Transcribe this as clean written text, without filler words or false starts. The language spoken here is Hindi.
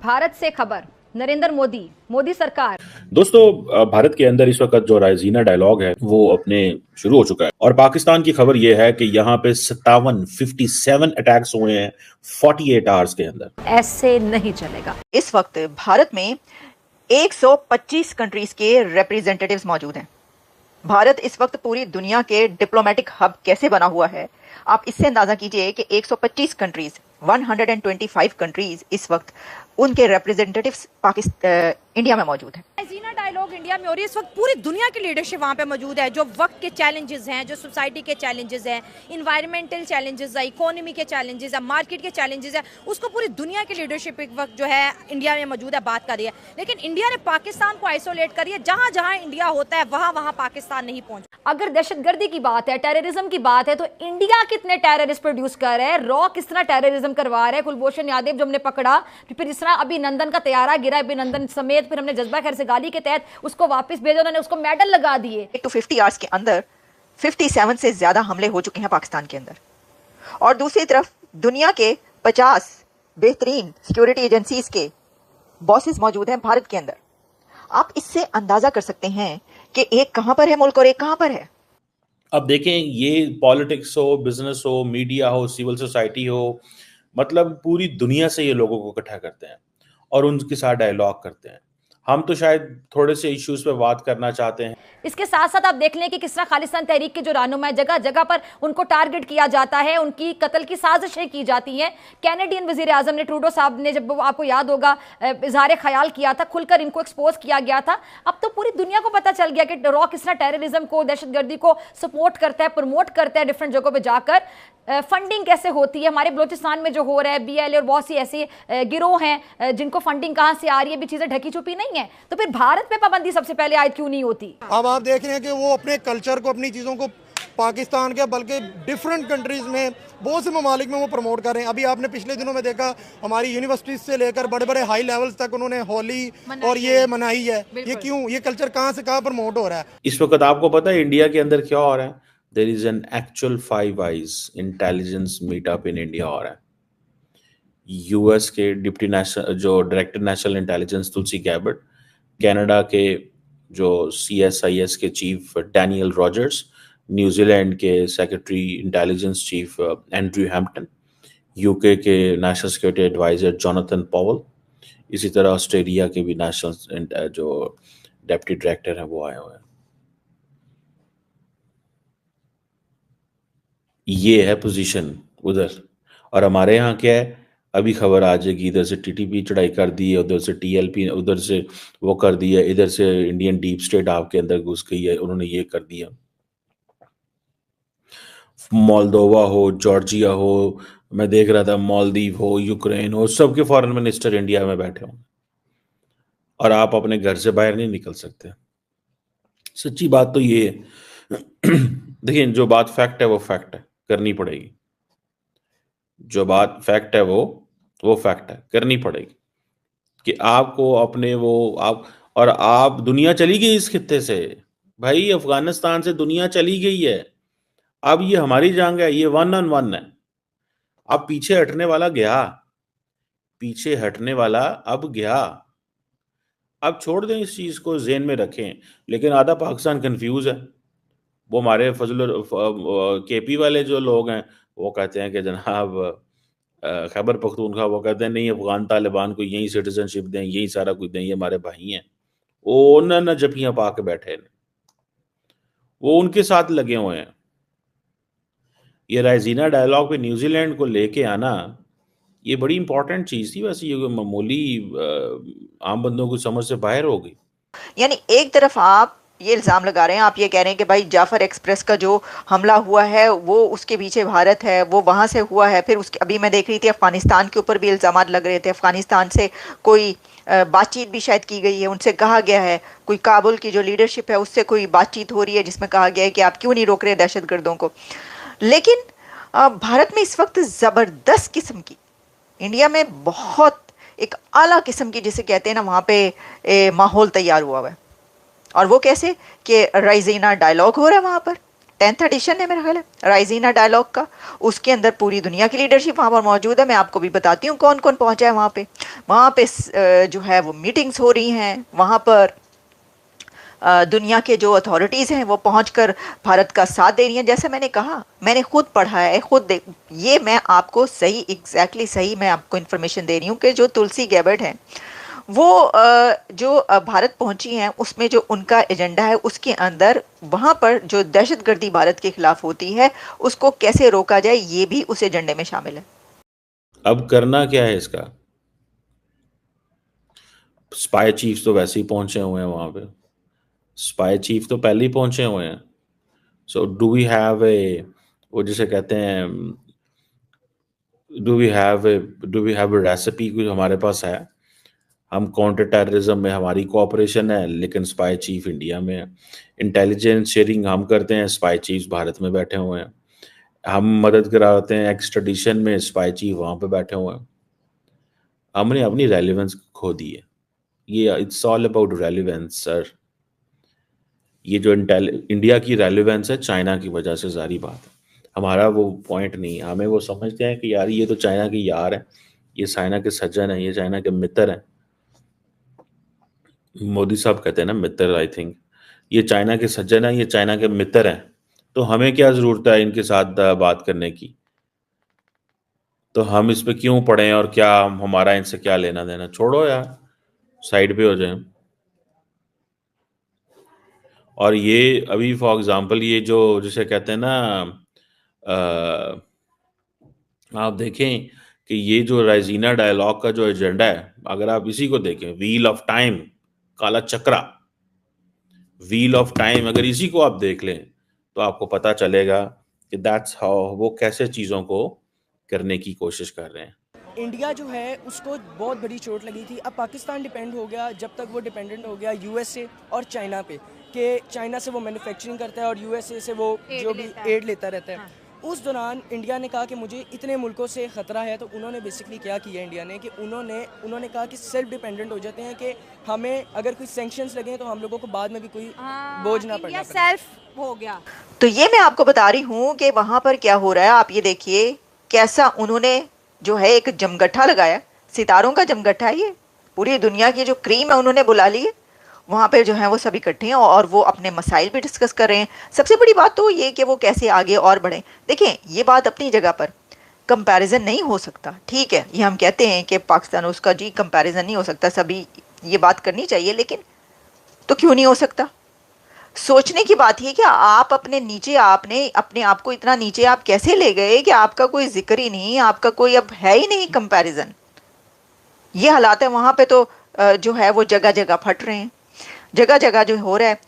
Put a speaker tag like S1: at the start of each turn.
S1: भारत से खबर, नरेंद्र मोदी सरकार।
S2: दोस्तों, भारत के अंदर इस वक्त जो रायजीना डायलॉग है वो अपने शुरू हो चुका है और पाकिस्तान की खबर ये है कि यहाँ पे 57 अटैक्स हुए हैं 48 आवर्स के अंदर।
S1: ऐसे नहीं चलेगा।
S3: इस वक्त भारत में 125 कंट्रीज के रिप्रेजेंटेटिव्स मौजूद हैं। भारत इस वक्त पूरी दुनिया के डिप्लोमेटिक हब कैसे बना हुआ है, आप इससे अंदाजा कीजिए कि 125 कंट्रीज, 125 कंट्रीज इस वक्त उनके रिप्रेजेंटेटिव्स इंडिया में मौजूद हैं।
S4: रायजीना डायलॉग इंडिया में हो रही है इस वक्त। पूरी दुनिया की लीडरशिप वहाँ पे मौजूद है। जो वक्त के चैलेंजेस हैं, जो सोसाइटी के चैलेंजेस हैं, इन्वायरमेंटल चैलेंजेस है, इकोनॉमी के चैलेंजेस है, मार्केट के चैलेंजेस है, उसको पूरी दुनिया की लीडरशिप एक वक्त जो है इंडिया में मौजूद है, बात कर रही है। लेकिन इंडिया ने पाकिस्तान को आइसोलेट करी है। जहाँ जहाँ इंडिया होता है वहाँ वहाँ पाकिस्तान नहीं पहुंच।
S1: अगर दहशतगर्दी की बात है, टेररिज्म की बात है, तो इंडिया कितने टेररिस्ट प्रोड्यूस कर रहा है, रॉ किस तरह टेररिज्म करवा रहा है। कुलभूषण यादव जो हमने पकड़ा, फिर इस तरह अभिनंदन का तैयारा गिरा, अभिनंदन समेत, फिर हमने जज्बा खैर से गाली के तहत उसको वापस भेजा, उन्होंने उसको मेडल लगा दिए।
S3: 50 आवर्स के अंदर 57 से ज्यादा हमले हो चुके हैं पाकिस्तान के अंदर। और दूसरी तरफ दुनिया के 50 बेहतरीन सिक्योरिटी एजेंसीज के बॉसेस मौजूद हैं भारत के अंदर। आप इससे अंदाजा कर सकते हैं कि एक कहां पर है मुल्क और एक कहां पर है।
S2: अब देखें, ये पॉलिटिक्स हो, बिजनेस हो, मीडिया हो, सिविल सोसाइटी हो, मतलब पूरी दुनिया से ये लोगों को इकट्ठा करते हैं और उनके साथ डायलॉग करते हैं। हम तो शायद थोड़े से इश्यूज पे बात करना चाहते हैं।
S1: इसके साथ साथ आप देख लें कि किस तरह खालिस्तान तहरीक के जो रहनुमा है, जगह जगह पर उनको टारगेट किया जाता है, उनकी कत्ल की साजिशें की जाती हैं। कैनेडियन वजीर आजम ने, ट्रूडो साहब ने, जब आपको याद होगा, इजहार ख्याल किया था, खुलकर इनको एक्सपोज किया गया था। अब तो पूरी दुनिया को पता चल गया कि रॉ किस तरह टेररिज्म को, दहशतगर्दी को सपोर्ट करता है, प्रमोट करता है डिफरेंट जगहों पर जाकर। फंडिंग कैसे होती है, हमारे बलोचिस्तान में जो हो रहा है, BL और बहुत सी ऐसे गिरोह हैं जिनको फंडिंग कहां से आ रही है, भी चीजें ढकी छुपी नहीं है। तो फिर भारत पे पाबंदी सबसे पहले आयद क्यों नहीं होती?
S5: अब आप देख रहे हैं कि वो अपने कल्चर को, अपनी चीज़ों को पाकिस्तान के बल्कि डिफरेंट कंट्रीज़ में, बहुत से ममालिक में वो प्रमोट कर रहे हैं। अभी आपने पिछले दिनों में देखा, हमारी यूनिवर्सिटीज़ से लेकर बड़े बड़े हाई लेवल्स तक उन्होंने होली और ये मनाई है। ये क्यों? ये कल्चर कहाँ से कहाँ प्रमोट हो रहा है?
S2: इस वक्त आपको पता है इंडिया के अंदर क्या हो रहा है? There is an actual Five Eyes intelligence meetup in India हो रहा है। यूएस के डिप्टी नेशनल जो director national intelligence Tulsi Gabbard, Canada के जो CSIS के चीफ डैनियल रॉजर्स, न्यूजीलैंड के secretary intelligence chief Andrew Hampton, UK के national security adviser Jonathan Powell, इसी तरह ऑस्ट्रेलिया के भी नेशनल जो डेप्टी डायरेक्टर हैं वो आए हुए हैं। ये है पोजीशन उधर। और हमारे यहाँ क्या है, अभी खबर आ जाएगी, इधर से TTP चढ़ाई कर दी है, उधर से TLP, उधर से वो कर दिया, इधर से इंडियन डीप स्टेट आपके अंदर घुस गई है, उन्होंने ये कर दिया। मोल्दोवा हो, जॉर्जिया हो, मैं देख रहा था मालदीव हो, यूक्रेन हो, सबके फॉरेन मिनिस्टर इंडिया में बैठे हों और आप अपने घर से बाहर नहीं निकल सकते। सच्ची बात तो ये है देखिए, जो बात फैक्ट है वो फैक्ट है, करनी पड़ेगी। जो बात फैक्ट है वो फैक्ट है, करनी पड़ेगी। कि आपको अपने वो आप दुनिया चली गई इस खित्ते से भाई, अफगानिस्तान से दुनिया चली गई है। अब ये हमारी जंग है, ये 1 on 1 है। अब पीछे हटने वाला गया, पीछे हटने वाला अब गया। अब छोड़ दें इस चीज को, ज़हन में रखें। लेकिन आधा पाकिस्तान कंफ्यूज है। वो हमारे फजल KP वाले जो लोग हैं वो कहते हैं कि जनाब खैबर पख्तूनख्वा, वो कहते हैं नहीं, अफगान तालिबान को यही सिटीजनशिप दें, यही सारा कुछ दें, ये हमारे भाई हैं। वो न जपियां पा के बैठे हैं, वो उनके साथ लगे हुए हैं। ये रायजीना डायलॉग पे न्यूजीलैंड को लेके आना, ये बड़ी इंपॉर्टेंट चीज थी। वैसे ये मामूली आम बंदों की समझ से बाहर हो गई।
S3: यानी एक तरफ आप ये इल्ज़ाम लगा रहे हैं, आप ये कह रहे हैं कि भाई जाफर एक्सप्रेस का जो हमला हुआ है वो उसके पीछे भारत है, वो वहाँ से हुआ है। फिर उसके अभी मैं देख रही थी अफ़गानिस्तान के ऊपर भी इल्ज़ाम लग रहे थे। अफ़गानिस्तान से कोई बातचीत भी शायद की गई है, उनसे कहा गया है, कोई काबुल की जो लीडरशिप है उससे कोई बातचीत हो रही है जिसमें कहा गया है कि आप क्यों नहीं रोक रहे दहशतगर्दों को। लेकिन भारत में इस वक्त ज़बरदस्त किस्म की, इंडिया में बहुत एक आला किस्म की, जिसे कहते हैं ना, वहाँ पे माहौल तैयार हुआ हुआ है। और वो कैसे कि रायजीना डायलॉग हो रहा है वहाँ पर, 10th एडिशन है मेरा ख्याल है राइजीना डायलॉग का, उसके अंदर पूरी दुनिया की लीडरशिप वहाँ पर मौजूद है। मैं आपको भी बताती हूँ कौन कौन पहुँचा है वहाँ पे। वहाँ पे जो है वो मीटिंग्स हो रही हैं, वहाँ पर दुनिया के जो अथॉरिटीज़ हैं वो पहुंचकर भारत का साथ दे रही हैं। जैसे मैंने कहा, मैंने खुद पढ़ा है, खुद देख, ये मैं आपको सही एग्जैक्टली सही मैं आपको इन्फॉर्मेशन दे रही हूँ कि जो तुलसी गैबर्ट हैं वो जो भारत पहुंची हैं, उसमें जो उनका एजेंडा है उसके अंदर वहाँ पर जो दहशतगर्दी भारत के खिलाफ होती है उसको कैसे रोका जाए, ये भी उस एजेंडे में शामिल है।
S2: अब करना क्या है इसका? स्पाई चीफ तो वैसे ही पहुंचे हुए हैं वहां पे, स्पाई चीफ तो पहले ही पहुंचे हुए हैं। So do we have a, वो जिसे कहते हैं, do we have a recipe कुछ हमारे पास है? हम काउंटर टेररिज्म में हमारी कोऑपरेशन है, लेकिन स्पाई चीफ इंडिया में है। इंटेलिजेंस शेयरिंग हम करते हैं, स्पाई चीफ भारत में बैठे हुए हैं। हम मदद कराते हैं एक्सट्रेडिशन में, स्पाई चीफ वहां पे बैठे हुए हैं। हमने अपनी रेलिवेंस खो दी है। ये it's all about relevance sir. ये जो इंडिया की रेलिवेंस है चाइना की वजह से, सारी बात है। हमारा वो पॉइंट नहीं है। हमें वो समझते हैं कि यार ये तो चाइना की यार है, ये चाइना के सज्जन है, ये चाइना के मित्र हैं। मोदी साहब कहते हैं ना मित्र, आई थिंक ये चाइना के सज्जन है, ये चाइना के मित्र हैं। तो हमें क्या जरूरत है इनके साथ बात करने की? तो हम इस पे क्यों पढ़े और क्या हमारा इनसे क्या लेना देना? छोड़ो यार, साइड पे हो जाए। और ये अभी फॉर एग्जांपल ये जो जिसे कहते हैं ना, आप देखें कि ये जो राइजीना डायलॉग का जो एजेंडा है, अगर आप इसी को देखें, व्हील ऑफ टाइम, काला चक्रा, व्हील ऑफ टाइम, अगर इसी को आप देख लें तो आपको पता चलेगा कि दैट्स हाउ वो कैसे चीज़ों को करने की कोशिश कर रहे हैं।
S6: इंडिया जो है उसको बहुत बड़ी चोट लगी थी। अब पाकिस्तान डिपेंड हो गया, जब तक वो डिपेंडेंट हो गया यूएसए और चाइना पे, कि चाइना से वो मैन्युफैक्चरिंग करता है और यूएसए से वो जो भी एड लेता रहता है। उस दौरान इंडिया ने कहा कि मुझे इतने मुल्कों से ख़तरा है, तो उन्होंने बेसिकली क्या किया इंडिया ने कि उन्होंने कहा कि सेल्फ डिपेंडेंट हो जाते हैं, कि हमें अगर कोई सैंक्शंस लगे तो हम लोगों को बाद में भी कोई बोझ ना पड़ना पड़े।
S4: सेल्फ हो गया।
S3: तो ये मैं आपको बता रही हूँ कि वहाँ पर क्या हो रहा है। आप ये देखिए कैसा उन्होंने जो है एक जमगट्ठा लगाया, सितारों का जमगट्ठा है ये। पूरी दुनिया की जो क्रीम है उन्होंने बुला ली है, वहाँ पे जो है वो सभी इकट्ठे हैं और वो अपने मसाइल भी डिस्कस कर रहे हैं। सबसे बड़ी बात तो ये कि वो कैसे आगे और बढ़ें। देखें, ये बात अपनी जगह पर, कंपैरिजन नहीं हो सकता, ठीक है, ये हम कहते हैं कि पाकिस्तान उसका जी कंपैरिजन नहीं हो सकता, सभी ये बात करनी चाहिए, लेकिन तो क्यों नहीं हो सकता? सोचने की बात है कि आप अपने नीचे, आपने अपने आप को इतना नीचे आप कैसे ले गए कि आपका कोई जिक्र ही नहीं, आपका कोई अब है ही नहीं कंपैरिजन। ये हालात है वहाँ पे। तो जो है वो जगह जगह फट रहे हैं, जगह जगह जो हो रहा है।